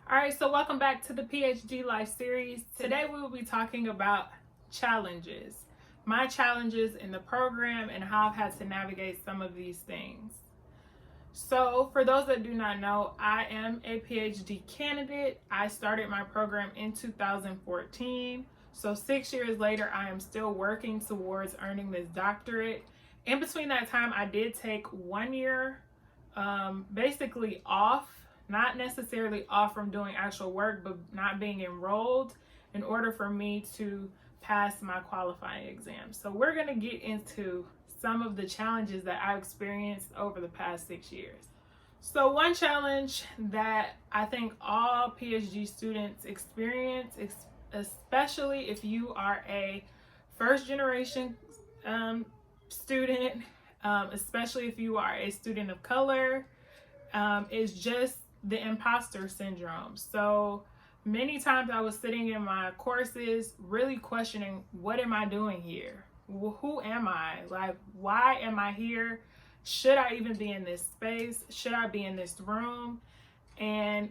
All right, so welcome back to the PhD Life series. Today we will be talking about challenges, my challenges in the program, and how I've had to navigate some of these things. So, for those that do not know, I am a PhD candidate. I started my program in 2014. So, 6 years later, I am still working towards earning this doctorate. In between that time, I did take 1 year basically off, not necessarily off from doing actual work, but not being enrolled in order for me to pass my qualifying exam. So we're going to get into some of the challenges that I've experienced over the past 6 years. So one challenge that I think all PhD students experience, especially if you are a first generation student, especially if you are a student of color, is just the imposter syndrome. So many times I was sitting in my courses really questioning, what am I doing here? Who am I? Like, why am I here? Should I even be in this space? Should I be in this room? And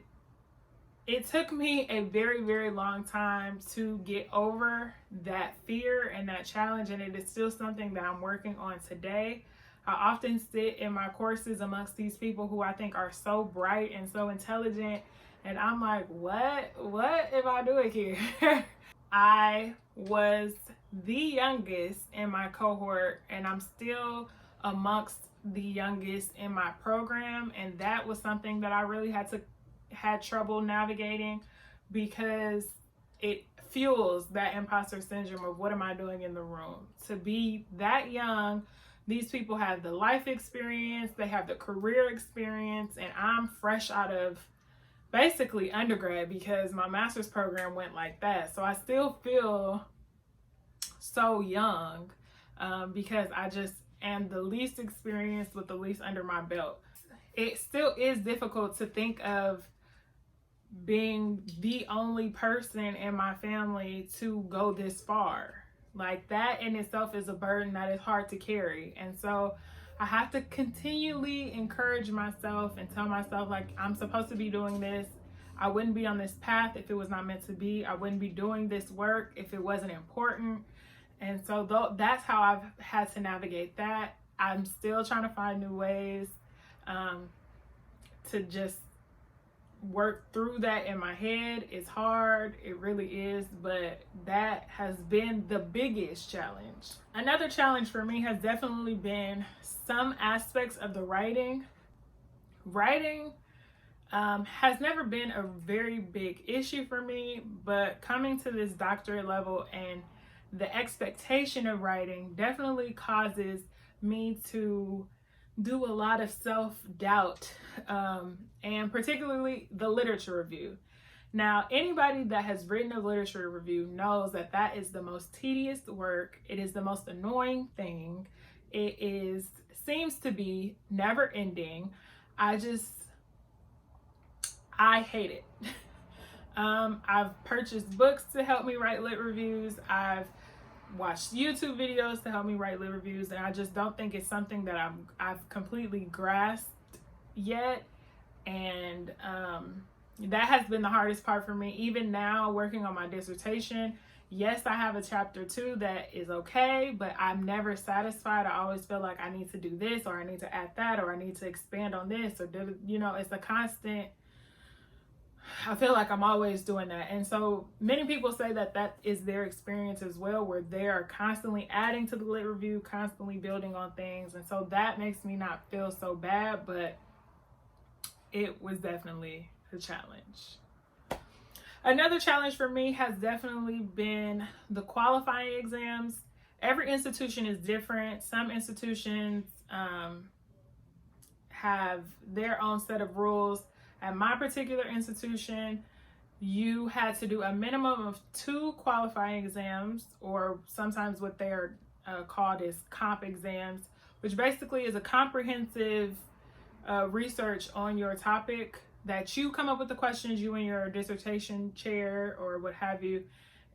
it took me a very, very long time to get over that fear and that challenge. And it is still something that I'm working on today. I often sit in my courses amongst these people who I think are so bright and so intelligent. And I'm like, what am I doing here? I was the youngest in my cohort, and I'm still amongst the youngest in my program. And that was something that I really had trouble navigating, because it fuels that imposter syndrome of what am I doing in the room? To be that young, these people have the life experience, they have the career experience, and I'm fresh out of basically undergrad because my master's program went like that. So I still feel so young because I just am the least experienced with the least under my belt. It still is difficult to think of being the only person in my family to go this far. Like, that in itself is a burden that is hard to carry. And so I have to continually encourage myself and tell myself, like, I'm supposed to be doing this. I wouldn't be on this path if it was not meant to be. I wouldn't be doing this work if it wasn't important. And so that's how I've had to navigate that. I'm still trying to find new ways to just work through that in my head. It's hard, it really is, but that has been the biggest challenge. Another challenge for me has definitely been some aspects of the writing. Writing has never been a very big issue for me, but coming to this doctorate level and the expectation of writing definitely causes me to do a lot of self-doubt, and particularly the literature review. Now, anybody that has written a literature review knows that that is the most tedious work. It is the most annoying thing. It seems to be never ending. I hate it. I've purchased books to help me write lit reviews. I've watched YouTube videos to help me write lit reviews, and I just don't think it's something that I've completely grasped yet. And that has been the hardest part for me. Even now, working on my dissertation, yes, I have a chapter 2 that is okay, but I'm never satisfied. I always feel like I need to do this, or I need to add that, or I need to expand on this, or it's a constant. I feel like I'm always doing that. And so many people say that that is their experience as well, where they are constantly adding to the lit review, constantly building on things. And so that makes me not feel so bad, but it was definitely a challenge. Another challenge for me has definitely been the qualifying exams. Every institution is different. Some institutions have their own set of rules. At my particular institution, you had to do a minimum of 2 qualifying exams, or sometimes what they're called is comp exams, which basically is a comprehensive research on your topic that you come up with the questions, you and your dissertation chair or what have you,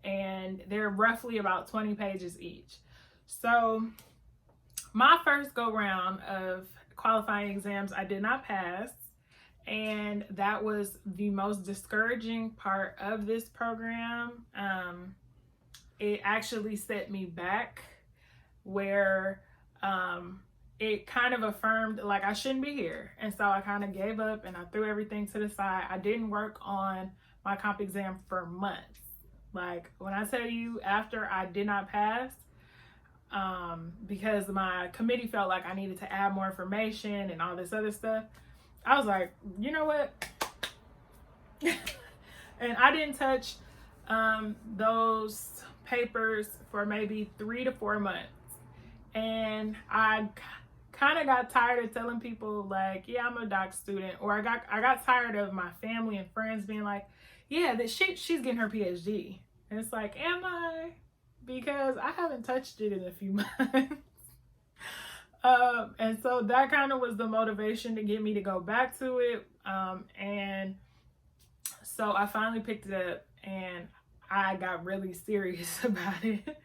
and they're roughly about 20 pages each. So my first go round of qualifying exams, I did not pass. And that was the most discouraging part of this program. It actually set me back where it kind of affirmed like I shouldn't be here. And so I kind of gave up and I threw everything to the side. I didn't work on my comp exam for months. Like when I tell you, after I did not pass, because my committee felt like I needed to add more information and all this other stuff, I was like, you know what? And I didn't touch those papers for maybe 3 to 4 months. And I kind of got tired of telling people like, yeah, I'm a doc student, or I got tired of my family and friends being like, yeah, that she's getting her PhD. And it's like, am I? Because I haven't touched it in a few months. And so that kind of was the motivation to get me to go back to it. And so I finally picked it up and I got really serious about it.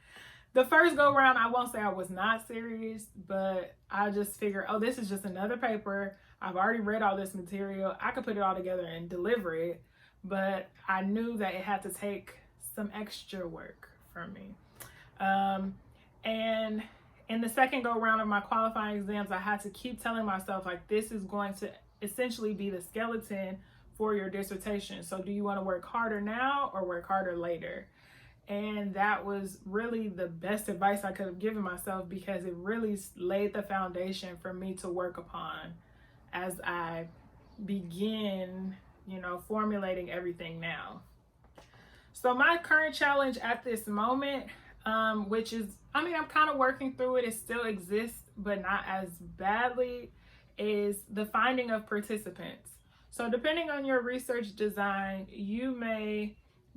The first go round, I won't say I was not serious, but I just figured, oh, this is just another paper. I've already read all this material. I could put it all together and deliver it. But I knew that it had to take some extra work from me. And in the second go round of my qualifying exams, I had to keep telling myself, like, this is going to essentially be the skeleton for your dissertation. So do you want to work harder now or work harder later? And that was really the best advice I could have given myself, because it really laid the foundation for me to work upon as I begin, formulating everything now. So my current challenge at this moment, which is, I'm kind of working through it. It still exists, but not as badly, is the finding of participants. So depending on your research design, you may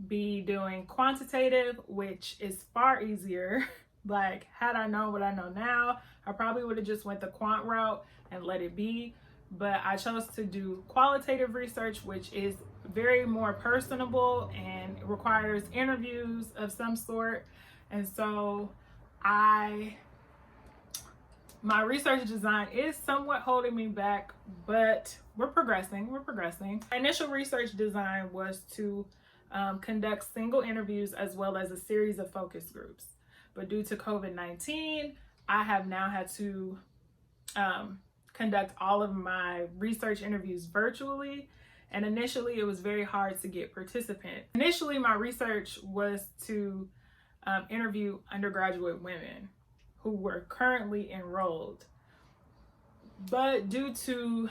be doing quantitative, which is far easier. Like, had I known what I know now, I probably would have just went the quant route and let it be. But I chose to do qualitative research, which is very more personable and requires interviews of some sort. And so my research design is somewhat holding me back, but we're progressing. My initial research design was to conduct single interviews as well as a series of focus groups. But due to COVID-19, I have now had to conduct all of my research interviews virtually. And initially, it was very hard to get participants. Initially, my research was to interview undergraduate women who were currently enrolled. But due to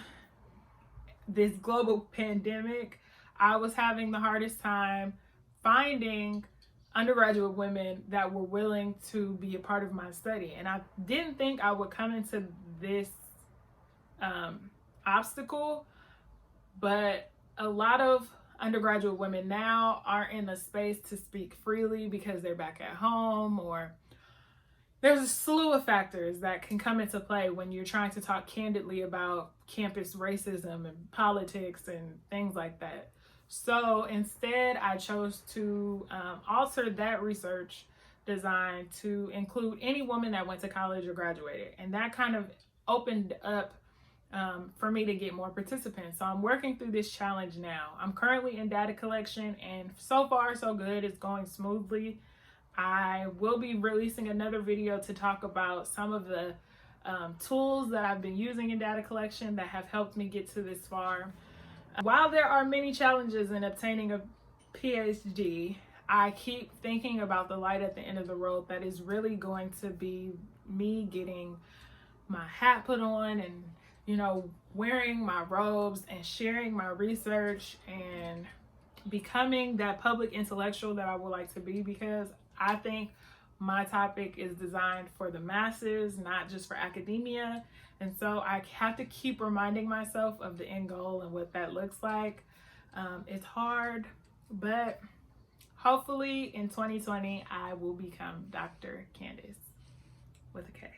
this global pandemic, I was having the hardest time finding undergraduate women that were willing to be a part of my study. And I didn't think I would come into this obstacle, but a lot of undergraduate women now are in a space to speak freely because they're back at home, or there's a slew of factors that can come into play when you're trying to talk candidly about campus racism and politics and things like that. So instead, I chose to alter that research design to include any woman that went to college or graduated. And that kind of opened up for me to get more participants. So I'm working through this challenge now. I'm currently in data collection, and so far so good. It's going smoothly. I will be releasing another video to talk about some of the tools that I've been using in data collection that have helped me get to this far. While there are many challenges in obtaining a PhD, I keep thinking about the light at the end of the road that is really going to be me getting my hat put on and wearing my robes and sharing my research and becoming that public intellectual that I would like to be, because I think my topic is designed for the masses, not just for academia. And so I have to keep reminding myself of the end goal and what that looks like. It's hard, but hopefully in 2020, I will become Dr. Candace with a K.